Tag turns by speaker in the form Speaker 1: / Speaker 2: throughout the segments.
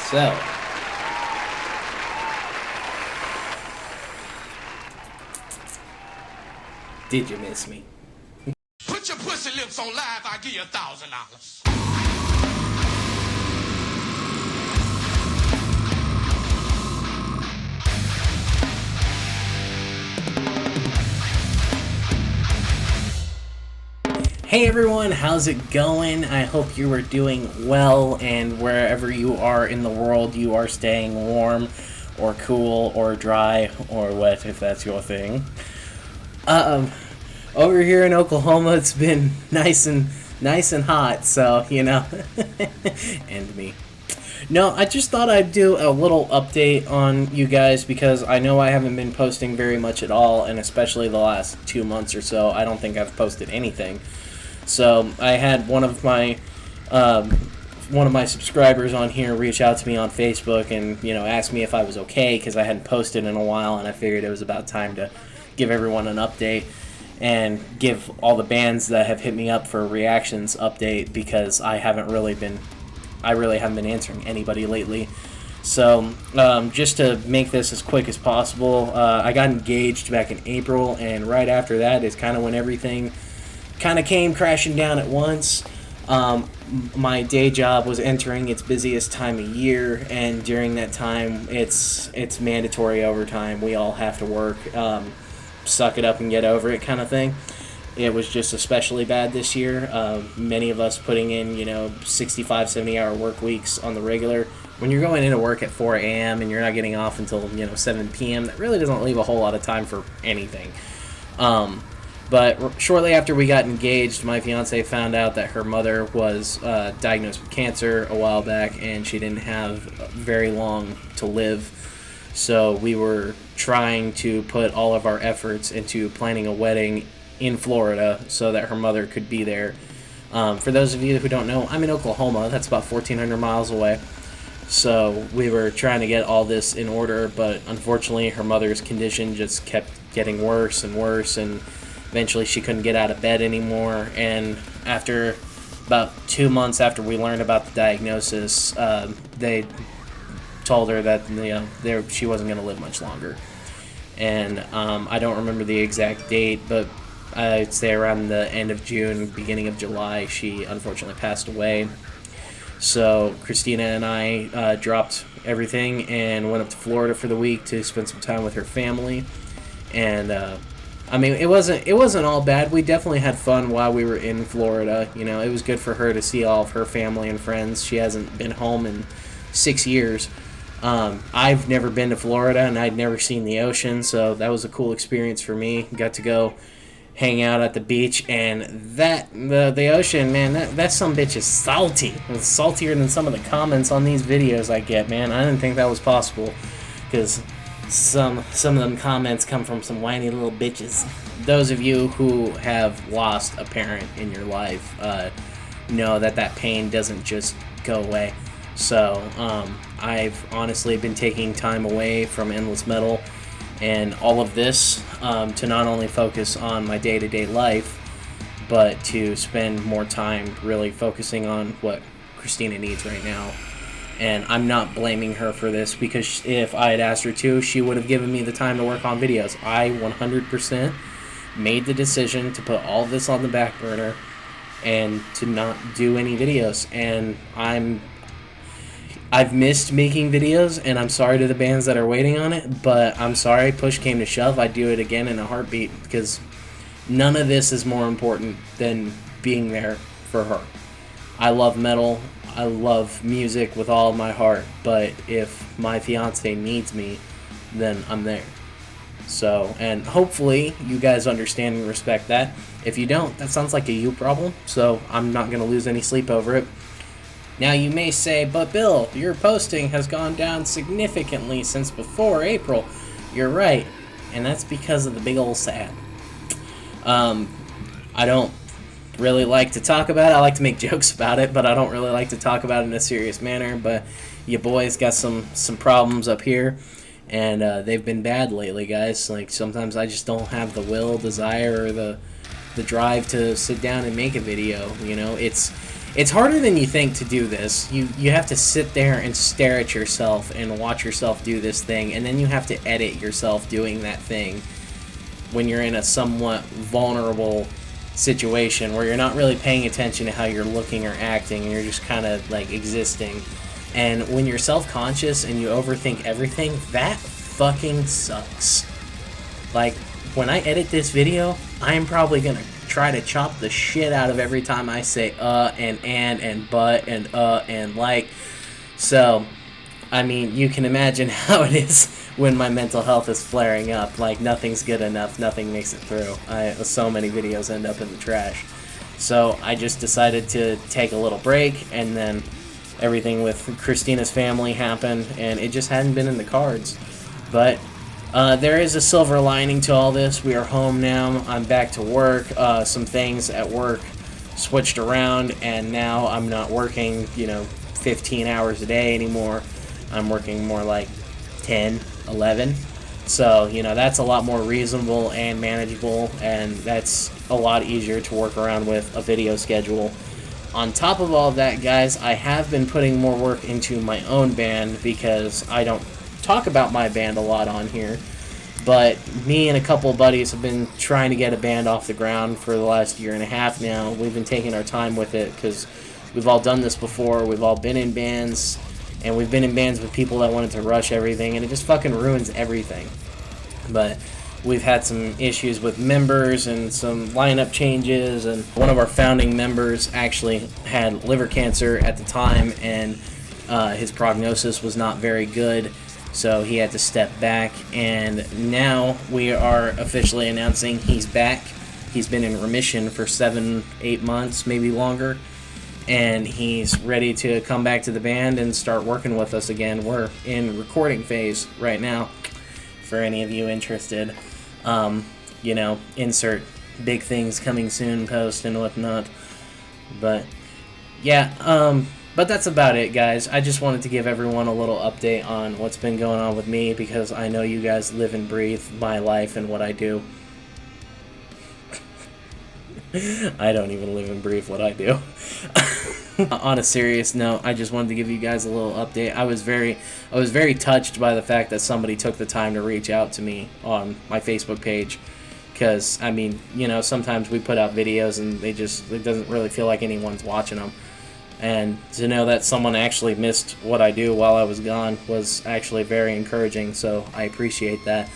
Speaker 1: So, did you miss me?
Speaker 2: Put your pussy lips on live, I'll give you $1,000.
Speaker 1: Hey everyone, how's it going? I hope you are doing well, and wherever you are in the world, you are staying warm, or cool, or dry, or wet, if that's your thing. Um, Over here in Oklahoma, it's been nice and hot, so and me. No, I just thought I'd do a little update on you guys because I know I haven't been posting very much at all, and especially the last 2 months or so, I don't think I've posted anything. So I had um, one of my subscribers on here reach out to me on Facebook and ask me if I was okay because I hadn't posted in a while, and I figured it was about time to give everyone an update and give all the bands that have hit me up for reactions update because I really haven't been answering anybody lately. So just to make this as quick as possible, I got engaged back in April, and right after that is kind of when everything kind of came crashing down at once. My day job was entering its busiest time of year, and during that time, it's mandatory overtime. We all have to work, suck it up and get over it, kind of thing. It was just especially bad this year. Many of us putting in 65, 70-hour work weeks on the regular. When you're going into work at 4 a.m. and you're not getting off until 7 p.m., that really doesn't leave a whole lot of time for anything. But shortly after we got engaged, my fiance found out that her mother was diagnosed with cancer a while back, and she didn't have very long to live. So we were trying to put all of our efforts into planning a wedding in Florida so that her mother could be there. For those of you who don't know, I'm in Oklahoma. That's about 1,400 miles away. So we were trying to get all this in order, but unfortunately her mother's condition just kept getting worse and worse, and eventually she couldn't get out of bed anymore. And after about 2 months after we learned about the diagnosis, they told her that she wasn't going to live much longer. And I don't remember the exact date, but I'd say around the end of June, beginning of July, she unfortunately passed away. So Christina and I dropped everything and went up to Florida for the week to spend some time with her family. And it wasn't all bad. We definitely had fun while we were in Florida. It was good for her to see all of her family and friends. She hasn't been home in 6 years. I've never been to Florida, and I'd never seen the ocean, so that was a cool experience for me. Got to go hang out at the beach, and the ocean, man, that sumbitch is salty. It's saltier than some of the comments on these videos I get, man. I didn't think that was possible, because some of them comments come from some whiny little bitches. Those of you who have lost a parent in your life know that pain doesn't just go away. So I've honestly been taking time away from Endless Metal and all of this to not only focus on my day-to-day life, but to spend more time really focusing on what Christina needs right now. And I'm not blaming her for this, because if I had asked her to, she would have given me the time to work on videos. I 100% made the decision to put all this on the back burner and to not do any videos. And I've missed making videos, and I'm sorry to the bands that are waiting on it, but I'm sorry, push came to shove, I'd do it again in a heartbeat, because none of this is more important than being there for her. I love metal, I love music with all of my heart, but if my fiance needs me, then I'm there. So, and hopefully you guys understand and respect that. If you don't, that sounds like a you problem, so I'm not going to lose any sleep over it. Now you may say, but Bill, your posting has gone down significantly since before April. You're right, and that's because of the big old sad. I don't really like to talk about it. I like to make jokes about it, but I don't really like to talk about it in a serious manner. But your boy's got some problems up here, and they've been bad lately, guys. Like, sometimes I just don't have the will, desire, or the drive to sit down and make a video. It's it's harder than you think to do this. You have to sit there and stare at yourself and watch yourself do this thing, and then you have to edit yourself doing that thing when you're in a somewhat vulnerable situation where you're not really paying attention to how you're looking or acting, and you're just kind of like existing. And when you're self-conscious and you overthink everything, that fucking sucks. Like, when I edit this video, I'm probably gonna try to chop the shit out of every time I say and but and like. So, I mean, you can imagine how it is when my mental health is flaring up. Like, nothing's good enough, nothing makes it through. So many videos end up in the trash. So I just decided to take a little break, and then everything with Christina's family happened, and it just hadn't been in the cards. But there is a silver lining to all this. We are home now. I'm back to work. Some things at work switched around, and now I'm not working, 15 hours a day anymore. I'm working more like 10, 11. So, that's a lot more reasonable and manageable, and that's a lot easier to work around with a video schedule. On top of all of that, guys, I have been putting more work into my own band because I don't talk about my band a lot on here. But me and a couple of buddies have been trying to get a band off the ground for the last year and a half now. We've been taking our time with it because we've all done this before. We've all been in bands, and we've been in bands with people that wanted to rush everything, and it just fucking ruins everything. But we've had some issues with members and some lineup changes, and one of our founding members actually had liver cancer at the time, and his prognosis was not very good, so he had to step back, and now we are officially announcing he's back. He's been in remission for 7-8 months, maybe longer, and he's ready to come back to the band and start working with us again. We're in recording phase right now, for any of you interested. Insert big things coming soon post and whatnot. But yeah, but that's about it, guys. I just wanted to give everyone a little update on what's been going on with me, because I know you guys live and breathe my life and what I do. I don't even live and breathe what I do. On a serious note, I just wanted to give you guys a little update. I was very touched by the fact that somebody took the time to reach out to me on my Facebook page, because I mean, sometimes we put out videos and it doesn't really feel like anyone's watching them. And to know that someone actually missed what I do while I was gone was actually very encouraging, so I appreciate that.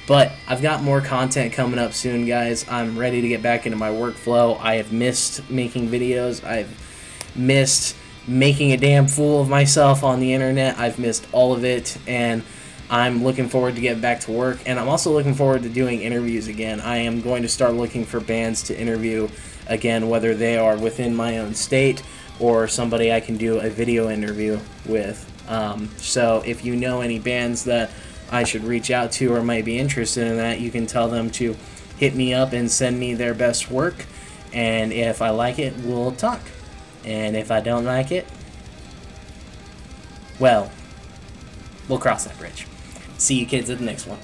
Speaker 1: But I've got more content coming up soon, guys. I'm ready to get back into my workflow. I have missed making videos. I've missed making a damn fool of myself on the internet. I've missed all of it, and I'm looking forward to getting back to work. And I'm also looking forward to doing interviews again. I am going to start looking for bands to interview again, whether they are within my own state or somebody I can do a video interview with. So if you know any bands that I should reach out to or might be interested in that, you can tell them to hit me up and send me their best work, and if I like it, we'll talk. And if I don't like it, well, we'll cross that bridge. See you kids at the next one.